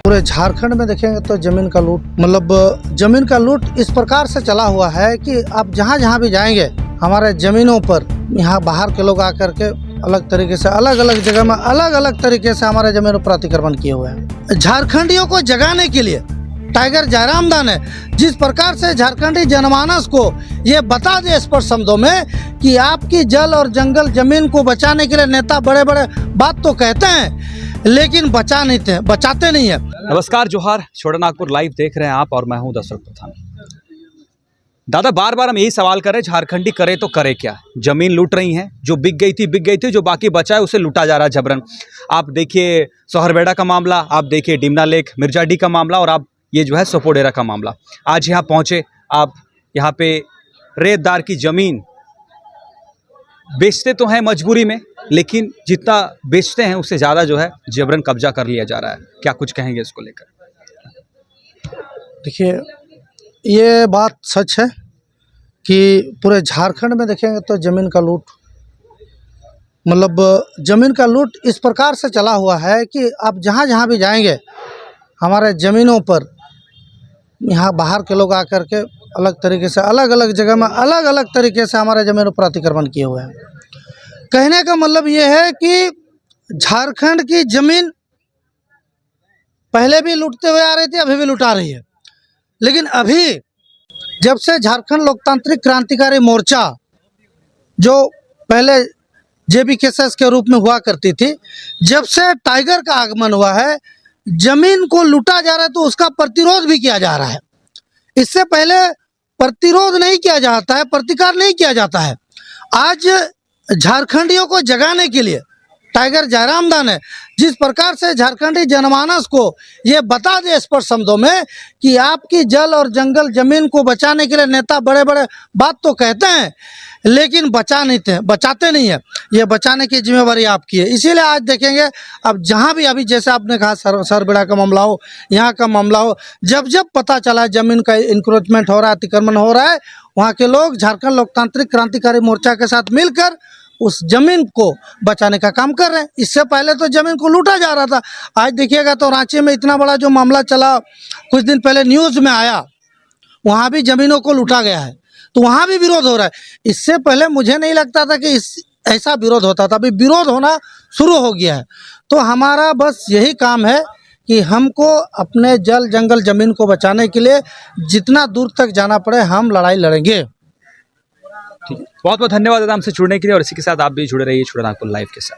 पूरे झारखंड में देखेंगे तो जमीन का लूट जमीन का लूट इस प्रकार से चला हुआ है कि आप जहाँ जहाँ भी जाएंगे हमारे जमीनों पर यहाँ बाहर के लोग आकर के अलग तरीके से अलग अलग जगह में अलग अलग तरीके से हमारे जमीनों पर अतिक्रमण किए हुए हैं। झारखंडियों को जगाने के लिए टाइगर जयरामदान है, जिस प्रकार से झारखंडी जनमानस को ये बता दे स्पष्ट शब्दों में कि आपकी जल और जंगल जमीन को बचाने के लिए नेता बड़े बड़े बात तो कहते हैं लेकिन बचाते नहीं है। नमस्कार, जोहार, छोटानागपुर लाइव देख रहे हैं आप और मैं हूं दशरथ प्रधान। दादा, बार बार हम यही सवाल कर रहे हैं, झारखंडी करे तो करे क्या? जमीन लूट रही हैं, जो बिक गई थी, जो बाकी बचा है उसे लूटा जा रहा है जबरन। आप देखिए सोहरबेड़ा का मामला, आप देखिए डिमना लेक मिर्जाडी का मामला, और आप ये जो है सोपोडेरा का मामला। आज यहाँ पहुँचे आप, यहाँ पे रेतदार की जमीन बेचते तो हैं मजबूरी में, लेकिन जितना बेचते हैं उससे ज़्यादा जो है जबरन कब्जा कर लिया जा रहा है। क्या कुछ कहेंगे इसको लेकर? देखिए, ये बात सच है कि पूरे झारखंड में देखेंगे तो जमीन का लूट इस प्रकार से चला हुआ है कि आप जहाँ जहाँ भी जाएंगे हमारे ज़मीनों पर यहाँ बाहर के लोग आकर के अलग तरीके से अलग अलग जगह में अलग अलग तरीके से हमारे ज़मीनों पर अतिक्रमण किए हुए हैं। कहने का मतलब ये है कि झारखंड की ज़मीन पहले भी लूटते हुए आ रही थी, अभी भी लुटा रही है। लेकिन अभी जब से झारखंड लोकतांत्रिक क्रांतिकारी मोर्चा, जो पहले JBKS के रूप में हुआ करती थी, जब से टाइगर का आगमन हुआ है, जमीन को लूटा जा रहा है तो उसका प्रतिरोध भी किया जा रहा है। इससे पहले प्रतिरोध नहीं किया जाता है, प्रतिकार नहीं किया जाता है। आज झारखंडियों को जगाने के लिए टाइगर जयरामदान है, जिस प्रकार से झारखंडी जनमानस को ये बता दे स्पष्ट शब्दों में कि आपकी जल और जंगल जमीन को बचाने के लिए नेता बड़े बड़े बात तो कहते हैं लेकिन बचाते नहीं है। ये बचाने की जिम्मेवारी आपकी है। इसीलिए आज देखेंगे, अब जहाँ भी अभी जैसे आपने कहा सरबेड़ा का मामला हो, यहाँ का मामला हो, जब जब पता चला जमीन का इंक्रोचमेंट हो रहा है, अतिक्रमण हो रहा है, वहाँ के लोग झारखंड लोकतांत्रिक क्रांतिकारी मोर्चा के साथ मिलकर उस जमीन को बचाने का काम कर रहे हैं। इससे पहले तो जमीन को लूटा जा रहा था। आज देखिएगा तो रांची में इतना बड़ा जो मामला चला, कुछ दिन पहले न्यूज़ में आया, वहाँ भी जमीनों को लूटा गया है, तो वहाँ भी विरोध हो रहा है। इससे पहले मुझे नहीं लगता था कि ऐसा विरोध होता था, अभी विरोध होना शुरू हो गया है। तो हमारा बस यही काम है कि हमको अपने जल जंगल जमीन को बचाने के लिए जितना दूर तक जाना पड़े हम लड़ाई लड़ेंगे। ठीक है, बहुत बहुत धन्यवाद दादा हमसे जुड़ने के लिए, और इसी के साथ आप भी जुड़े रहिए छोटानागपुर लाइव के साथ।